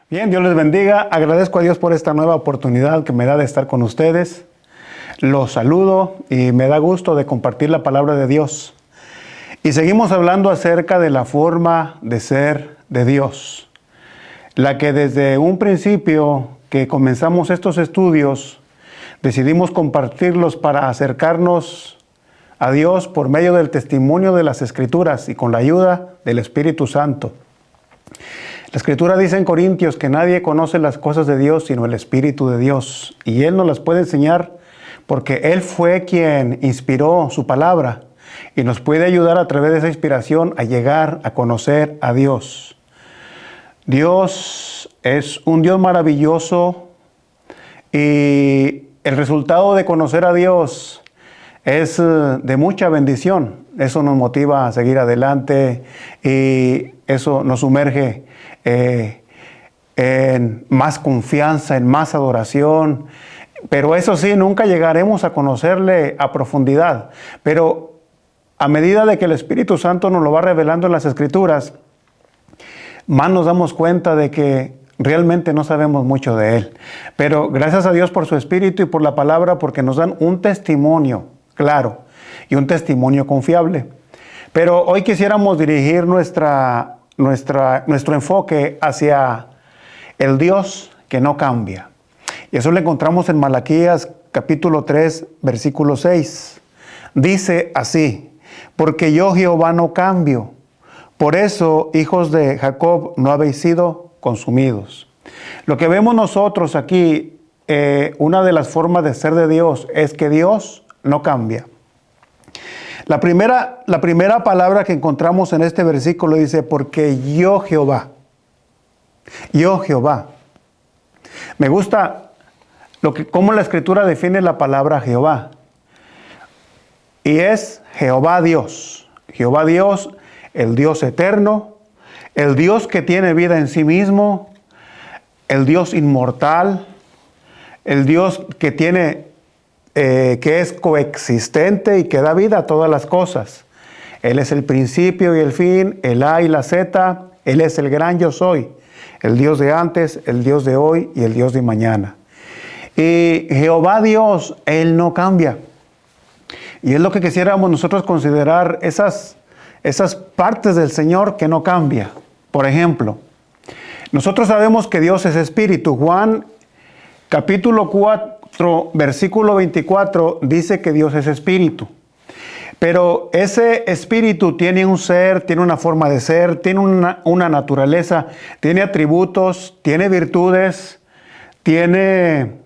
Bien, Dios les bendiga. Agradezco a Dios por esta nueva oportunidad que me da de estar con ustedes. Los saludo y me da gusto de compartir la palabra de Dios. Y seguimos hablando acerca de la forma de ser de Dios, la que desde un principio que comenzamos estos estudios decidimos compartirlos para acercarnos a Dios por medio del testimonio de las Escrituras y con la ayuda del Espíritu Santo. La Escritura dice en Corintios que nadie conoce las cosas de Dios sino el Espíritu de Dios, y Él nos las puede enseñar porque Él fue quien inspiró su palabra y nos puede ayudar a través de esa inspiración a llegar a conocer a Dios. Dios es un Dios maravilloso y el resultado de conocer a Dios es de mucha bendición. Eso nos motiva a seguir adelante y eso nos sumerge en más confianza, en más adoración. Pero eso sí, nunca llegaremos a conocerle a profundidad. Pero a medida de que el Espíritu Santo nos lo va revelando en las Escrituras, más nos damos cuenta de que realmente no sabemos mucho de Él. Pero gracias a Dios por su Espíritu y por la palabra, porque nos dan un testimonio claro y un testimonio confiable. Pero hoy quisiéramos dirigir nuestro enfoque hacia el Dios que no cambia. Y eso lo encontramos en Malaquías capítulo 3, versículo 6. Dice así: porque yo Jehová no cambio. Por eso, hijos de Jacob, no habéis sido consumidos. Lo que vemos nosotros aquí, una de las formas de ser de Dios es que Dios no cambia. La primera palabra que encontramos en este versículo dice: porque yo Jehová. Yo Jehová. Me gusta cómo la Escritura define la palabra Jehová. Y es Jehová Dios. Jehová Dios, el Dios eterno, el Dios que tiene vida en sí mismo, el Dios inmortal, el Dios que que es coexistente y que da vida a todas las cosas. Él es el principio y el fin, el A y la Z. Él es el gran yo soy, el Dios de antes, el Dios de hoy y el Dios de mañana. Y Jehová Dios, Él no cambia. Y es lo que quisiéramos nosotros considerar, esas partes del Señor que no cambia. Por ejemplo, nosotros sabemos que Dios es espíritu. Juan capítulo 4, versículo 24 dice que Dios es espíritu. Pero ese espíritu tiene un ser, tiene una forma de ser, tiene una naturaleza, tiene atributos, tiene virtudes, tiene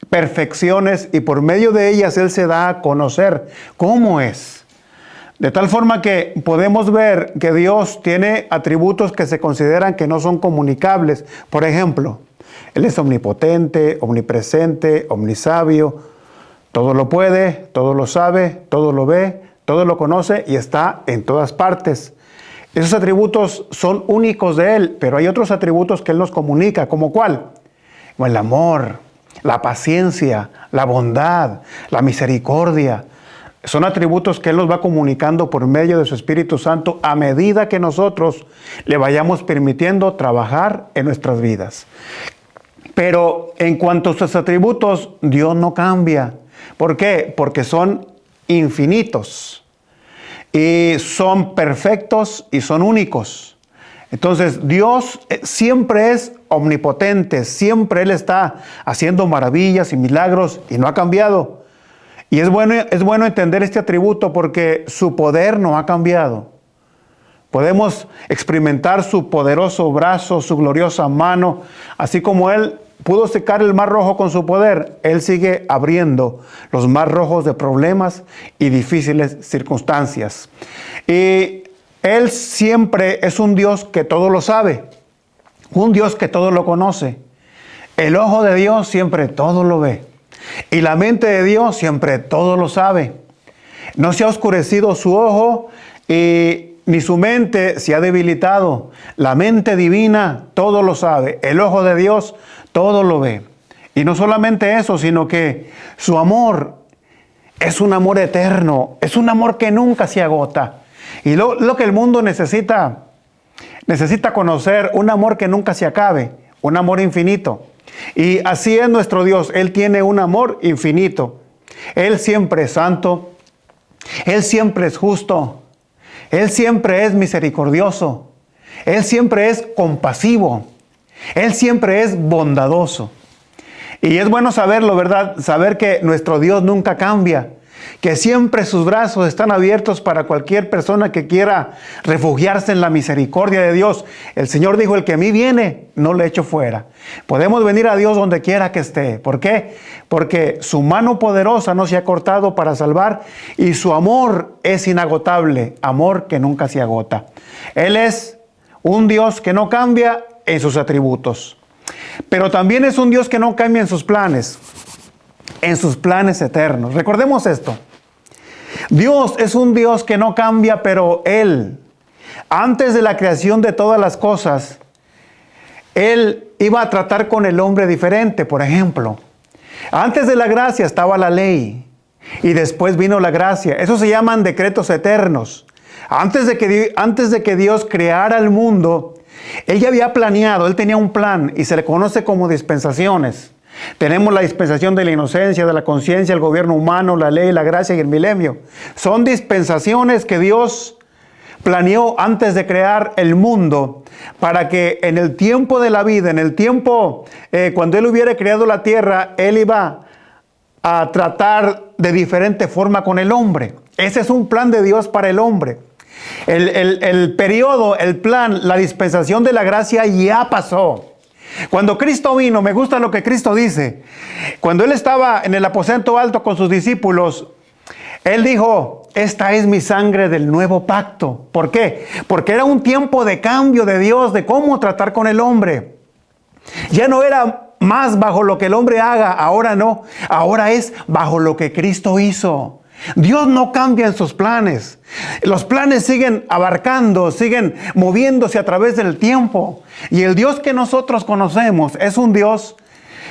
perfecciones, y por medio de ellas Él se da a conocer cómo es. De tal forma que podemos ver que Dios tiene atributos que se consideran que no son comunicables. Por ejemplo, Él es omnipotente, omnipresente, omnisabio, todo lo puede, todo lo sabe, todo lo ve, todo lo conoce y está en todas partes. Esos atributos son únicos de Él, pero hay otros atributos que Él nos comunica. ¿Como cuál? Como el amor, la paciencia, la bondad, la misericordia. Son atributos que Él nos va comunicando por medio de su Espíritu Santo a medida que nosotros le vayamos permitiendo trabajar en nuestras vidas. Pero en cuanto a sus atributos, Dios no cambia. ¿Por qué? Porque son infinitos y son perfectos y son únicos. Entonces Dios siempre es omnipotente, siempre Él está haciendo maravillas y milagros y no ha cambiado. Y es bueno entender este atributo porque su poder no ha cambiado. Podemos experimentar su poderoso brazo, su gloriosa mano, así como Él pudo secar el mar rojo con su poder. Él sigue abriendo los mar rojos de problemas y difíciles circunstancias. Y Él siempre es un Dios que todo lo sabe, un Dios que todo lo conoce. El ojo de Dios siempre todo lo ve. Y la mente de Dios siempre todo lo sabe. No se ha oscurecido su ojo ni su mente se ha debilitado. La mente divina todo lo sabe. El ojo de Dios todo lo ve. Y no solamente eso, sino que su amor es un amor eterno. Es un amor que nunca se agota. Y lo que el mundo necesita conocer, un amor que nunca se acabe. un amor infinito. Y así es nuestro Dios, Él tiene un amor infinito. Él siempre es santo, Él siempre es justo, Él siempre es misericordioso, Él siempre es compasivo, Él siempre es bondadoso. Y es bueno saberlo, ¿verdad? Saber que nuestro Dios nunca cambia, que siempre sus brazos están abiertos para cualquier persona que quiera refugiarse en la misericordia de Dios. El Señor dijo, el que a mí viene, no le echo fuera. Podemos venir a Dios donde quiera que esté. ¿Por qué? Porque su mano poderosa no se ha cortado para salvar y su amor es inagotable, amor que nunca se agota. Él es un Dios que no cambia en sus atributos, pero también es un Dios que no cambia en sus planes eternos. Recordemos esto. Dios es un Dios que no cambia, pero Él, antes de la creación de todas las cosas, Él iba a tratar con el hombre diferente. Por ejemplo, antes de la gracia estaba la ley y después vino la gracia. Eso se llaman decretos eternos. Antes de que Dios creara el mundo, Él ya había planeado, Él tenía un plan y se le conoce como dispensaciones. Tenemos la dispensación de la inocencia, de la conciencia, el gobierno humano, la ley, la gracia y el milenio. Son dispensaciones que Dios planeó antes de crear el mundo para que en el tiempo de la vida, en el tiempo cuando Él hubiera creado la tierra, Él iba a tratar de diferente forma con el hombre. Ese es un plan de Dios para el hombre. El periodo, el plan, la dispensación de la gracia ya pasó. Cuando Cristo vino, me gusta lo que Cristo dice. Cuando Él estaba en el aposento alto con sus discípulos, Él dijo, esta es mi sangre del nuevo pacto. ¿Por qué? Porque era un tiempo de cambio de Dios, de cómo tratar con el hombre. Ya no era más bajo lo que el hombre haga, ahora no. Ahora es bajo lo que Cristo hizo. Dios no cambia en sus planes. Los planes siguen abarcando, siguen moviéndose a través del tiempo. Y el Dios que nosotros conocemos es un Dios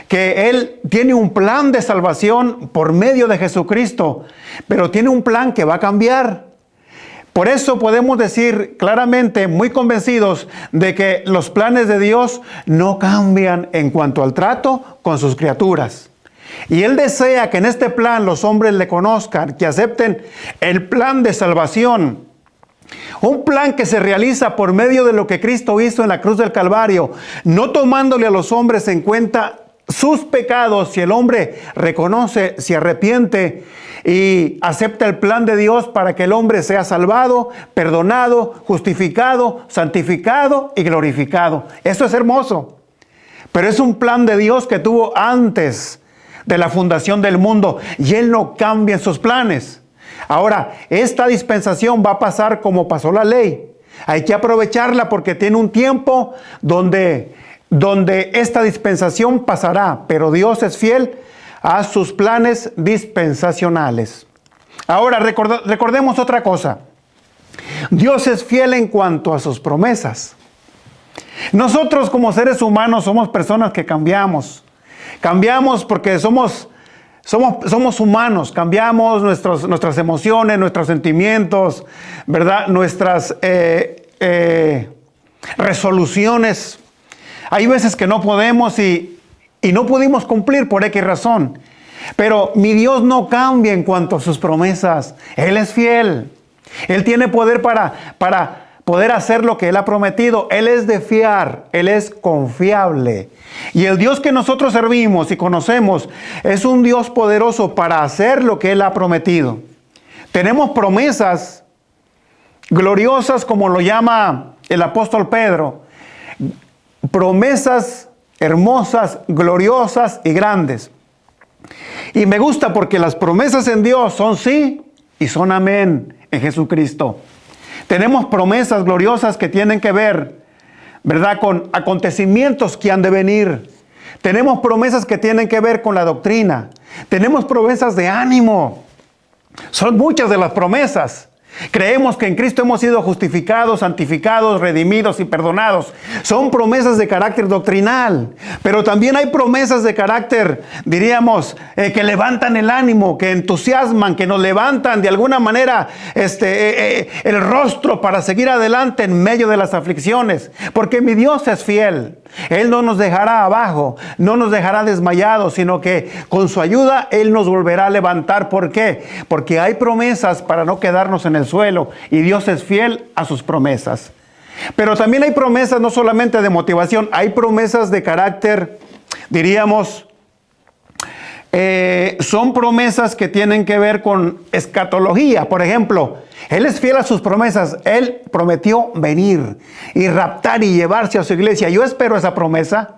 que Él tiene un plan de salvación por medio de Jesucristo, pero tiene un plan que va a cambiar. Por eso podemos decir claramente, muy convencidos, de que los planes de Dios no cambian en cuanto al trato con sus criaturas. Y Él desea que en este plan los hombres le conozcan, que acepten el plan de salvación. Un plan que se realiza por medio de lo que Cristo hizo en la cruz del Calvario, no tomándole a los hombres en cuenta sus pecados. Si el hombre reconoce, se arrepiente y acepta el plan de Dios para que el hombre sea salvado, perdonado, justificado, santificado y glorificado. Eso es hermoso. Pero es un plan de Dios que tuvo antes de la fundación del mundo y Él no cambia en sus planes. Ahora, esta dispensación va a pasar como pasó la ley. Hay que aprovecharla porque tiene un tiempo donde esta dispensación pasará, pero Dios es fiel a sus planes dispensacionales. Ahora, recordemos otra cosa. Dios es fiel en cuanto a sus promesas. Nosotros como seres humanos somos personas que cambiamos. Cambiamos porque somos humanos, cambiamos nuestras emociones, nuestros sentimientos, ¿verdad? Nuestras resoluciones. Hay veces que no podemos y no pudimos cumplir por X razón. Pero mi Dios no cambia en cuanto a sus promesas. Él es fiel. Él tiene poder para poder hacer lo que Él ha prometido. Él es de fiar, Él es confiable. Y el Dios que nosotros servimos y conocemos es un Dios poderoso para hacer lo que Él ha prometido. Tenemos promesas gloriosas, como lo llama el apóstol Pedro. Promesas hermosas, gloriosas y grandes. Y me gusta porque las promesas en Dios son sí y son amén en Jesucristo. Tenemos promesas gloriosas que tienen que ver, ¿verdad?, con acontecimientos que han de venir. Tenemos promesas que tienen que ver con la doctrina. Tenemos promesas de ánimo. Son muchas de las promesas. Creemos que en Cristo hemos sido justificados, santificados, redimidos y perdonados. Son promesas de carácter doctrinal, pero también hay promesas de carácter, diríamos, que levantan el ánimo, que entusiasman, que nos levantan de alguna manera el rostro para seguir adelante en medio de las aflicciones. Porque mi Dios es fiel. Él no nos dejará abajo, no nos dejará desmayados, sino que con su ayuda Él nos volverá a levantar. ¿Por qué? Porque hay promesas para no quedarnos en el suelo y Dios es fiel a sus promesas. Pero también hay promesas no solamente de motivación, hay promesas de carácter, diríamos, son promesas que tienen que ver con escatología. Por ejemplo, Él es fiel a sus promesas. Él prometió venir y raptar y llevarse a su iglesia. Yo espero esa promesa.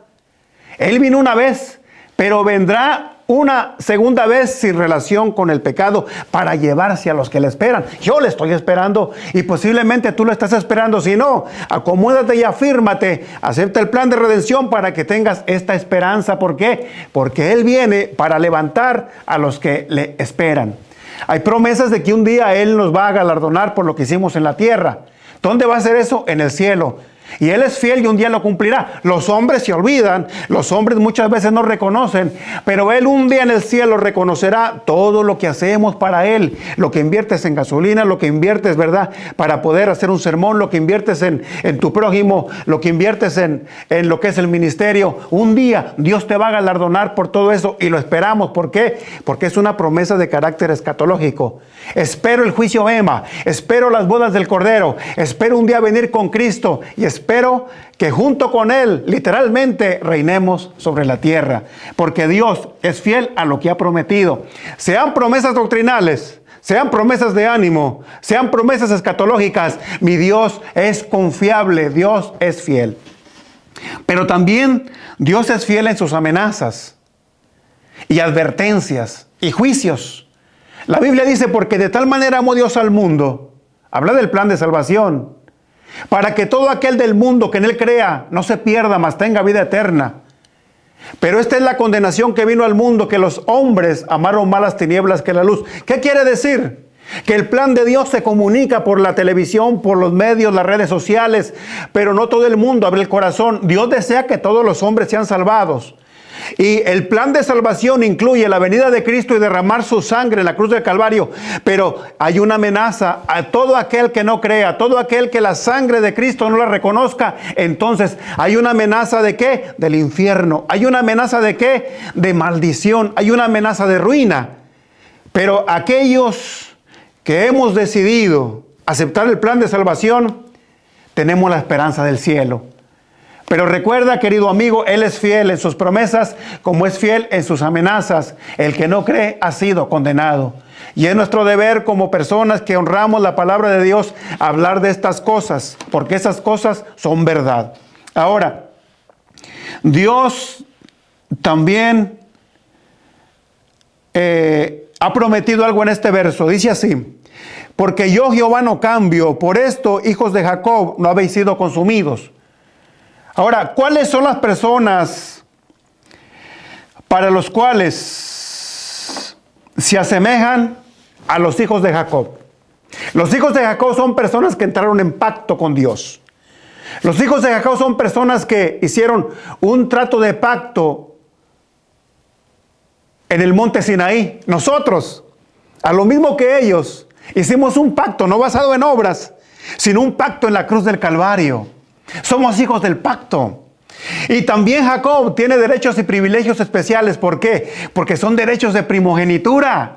Él vino una vez, pero vendrá una segunda vez sin relación con el pecado para llevarse a los que le esperan. Yo le estoy esperando y posiblemente tú lo estás esperando. Si no, acomódate y afírmate. Acepta el plan de redención para que tengas esta esperanza. ¿Por qué? Porque Él viene para levantar a los que le esperan. Hay promesas de que un día Él nos va a galardonar por lo que hicimos en la tierra. ¿Dónde va a ser eso? En el cielo. Y Él es fiel y un día lo cumplirá. Los hombres se olvidan, los hombres muchas veces no reconocen, pero Él un día en el cielo reconocerá todo lo que hacemos para Él. Lo que inviertes en gasolina, lo que inviertes, ¿verdad?, para poder hacer un sermón, lo que inviertes en tu prójimo, lo que inviertes en lo que es el ministerio. Un día Dios te va a galardonar por todo eso y lo esperamos. ¿Por qué? Porque es una promesa de carácter escatológico. Espero el juicio bema, espero las bodas del Cordero, espero un día venir con Cristo y espero que junto con Él, literalmente, reinemos sobre la tierra. Porque Dios es fiel a lo que ha prometido. Sean promesas doctrinales, sean promesas de ánimo, sean promesas escatológicas, mi Dios es confiable, Dios es fiel. Pero también Dios es fiel en sus amenazas y advertencias y juicios. La Biblia dice, porque de tal manera amó Dios al mundo, habla del plan de salvación, para que todo aquel del mundo que en Él crea no se pierda, mas tenga vida eterna. Pero esta es la condenación que vino al mundo, que los hombres amaron más las tinieblas que la luz. ¿Qué quiere decir? Que el plan de Dios se comunica por la televisión, por los medios, las redes sociales, pero no todo el mundo abre el corazón. Dios desea que todos los hombres sean salvados. Y el plan de salvación incluye la venida de Cristo y derramar su sangre en la cruz del Calvario. Pero hay una amenaza a todo aquel que no crea, a todo aquel que la sangre de Cristo no la reconozca. Entonces hay una amenaza ¿de qué? Del infierno. Hay una amenaza ¿de qué? De maldición. Hay una amenaza de ruina. Pero aquellos que hemos decidido aceptar el plan de salvación, tenemos la esperanza del cielo. Pero recuerda, querido amigo, Él es fiel en sus promesas como es fiel en sus amenazas. El que no cree ha sido condenado. Y es nuestro deber como personas que honramos la palabra de Dios hablar de estas cosas, porque esas cosas son verdad. Ahora, Dios también ha prometido algo en este verso. Dice así: porque yo, Jehová, no cambio, por esto, hijos de Jacob, no habéis sido consumidos. Ahora, ¿cuáles son las personas para los cuales se asemejan a los hijos de Jacob? Los hijos de Jacob son personas que entraron en pacto con Dios. Los hijos de Jacob son personas que hicieron un trato de pacto en el monte Sinaí. Nosotros, a lo mismo que ellos, hicimos un pacto no basado en obras, sino un pacto en la cruz del Calvario. Somos hijos del pacto. Y también Jacob tiene derechos y privilegios especiales. ¿Por qué? Porque son derechos de primogenitura.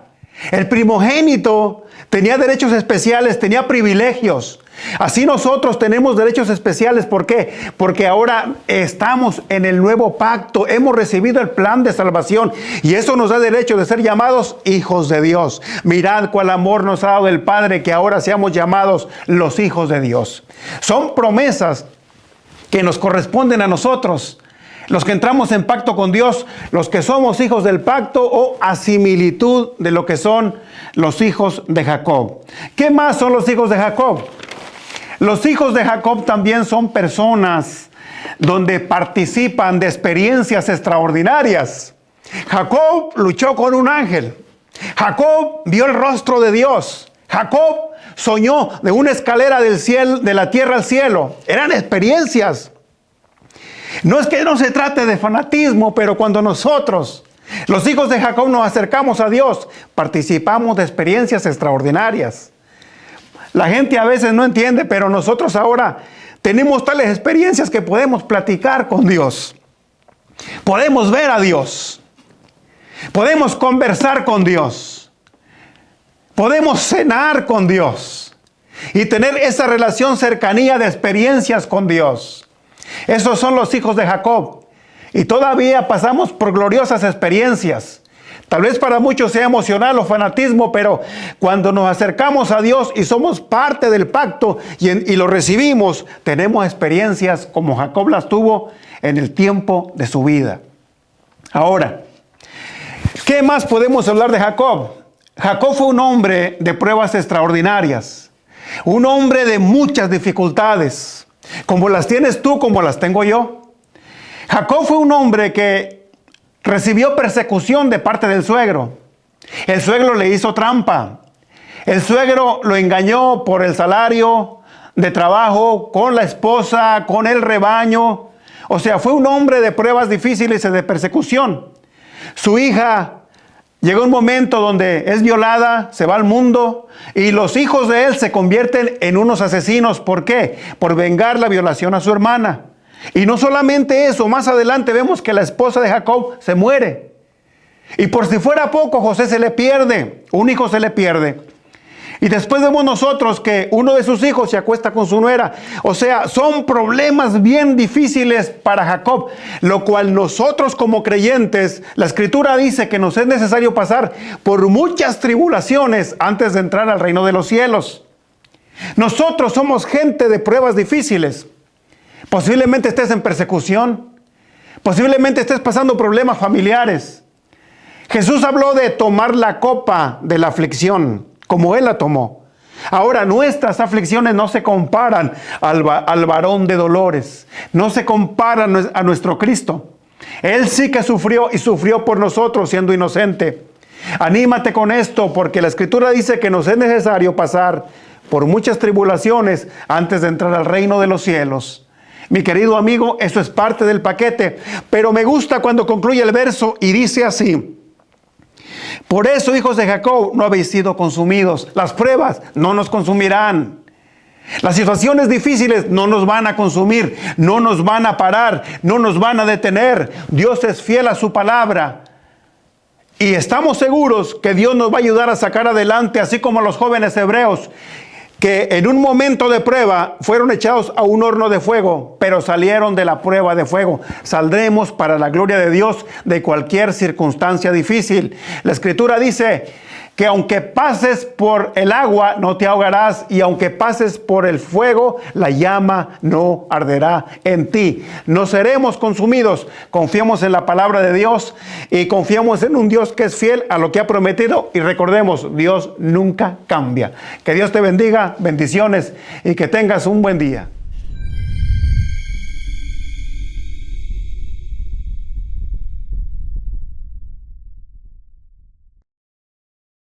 El primogénito tenía derechos especiales, tenía privilegios. Así nosotros tenemos derechos especiales. ¿Por qué? Porque ahora estamos en el nuevo pacto. Hemos recibido el plan de salvación. Y eso nos da derecho de ser llamados hijos de Dios. Mirad cuál amor nos ha dado el Padre, que ahora seamos llamados los hijos de Dios. Son promesas que nos corresponden a nosotros, los que entramos en pacto con Dios, los que somos hijos del pacto, o a similitud de lo que son los hijos de Jacob. ¿Qué más son los hijos de Jacob? Los hijos de Jacob también son personas donde participan de experiencias extraordinarias. Jacob luchó con un ángel. Jacob vio el rostro de Dios. Jacob soñó de una escalera del cielo, de la tierra al cielo. Eran experiencias. No es que no se trate de fanatismo, pero cuando nosotros, los hijos de Jacob, nos acercamos a Dios, participamos de experiencias extraordinarias. La gente a veces no entiende, pero nosotros ahora Tenemos tales experiencias que podemos platicar con Dios. Podemos ver a Dios. Podemos conversar con Dios. Podemos cenar con Dios. Y tener esa relación cercanía de experiencias con Dios. Esos son los hijos de Jacob. Y todavía pasamos por gloriosas experiencias. Tal vez para muchos sea emocional o fanatismo, pero cuando nos acercamos a Dios y somos parte del pacto y lo recibimos, tenemos experiencias como Jacob las tuvo en el tiempo de su vida. Ahora, ¿qué más podemos hablar de Jacob? Jacob fue un hombre de pruebas extraordinarias, un hombre de muchas dificultades, como las tienes tú, como las tengo yo. Jacob fue un hombre que recibió persecución de parte del suegro. El suegro le hizo trampa. El suegro lo engañó por el salario de trabajo, con la esposa, con el rebaño. O sea, fue un hombre de pruebas difíciles y de persecución. Su hija llegó un momento donde es violada, se va al mundo y los hijos de él se convierten en unos asesinos. ¿Por qué? Por vengar la violación a su hermana. Y no solamente eso, más adelante vemos que la esposa de Jacob se muere. Y por si fuera poco, José se le pierde, un hijo se le pierde. Y después vemos nosotros que uno de sus hijos se acuesta con su nuera. O sea, son problemas bien difíciles para Jacob, lo cual nosotros como creyentes, la Escritura dice que nos es necesario pasar por muchas tribulaciones antes de entrar al reino de los cielos. Nosotros somos gente de pruebas difíciles. Posiblemente estés en persecución. Posiblemente estés pasando problemas familiares. Jesús habló de tomar la copa de la aflicción, como Él la tomó. Ahora, nuestras aflicciones no se comparan al varón de dolores. No se comparan a nuestro Cristo. Él sí que sufrió y sufrió por nosotros siendo inocente. Anímate con esto, porque la Escritura dice que nos es necesario pasar por muchas tribulaciones antes de entrar al reino de los cielos. Mi querido amigo, eso es parte del paquete. Pero me gusta cuando concluye el verso y dice así: por eso, hijos de Jacob, no habéis sido consumidos. Las pruebas no nos consumirán. Las situaciones difíciles no nos van a consumir, no nos van a parar, no nos van a detener. Dios es fiel a su palabra. Y estamos seguros que Dios nos va a ayudar a sacar adelante, así como los jóvenes hebreos, que en un momento de prueba fueron echados a un horno de fuego, pero salieron de la prueba de fuego. Saldremos para la gloria de Dios de cualquier circunstancia difícil. La Escritura dice que aunque pases por el agua no te ahogarás, y aunque pases por el fuego la llama no arderá en ti. No seremos consumidos. Confiemos en la palabra de Dios y confiamos en un Dios que es fiel a lo que ha prometido, y recordemos, Dios nunca cambia. Que Dios te bendiga, bendiciones, y que tengas un buen día.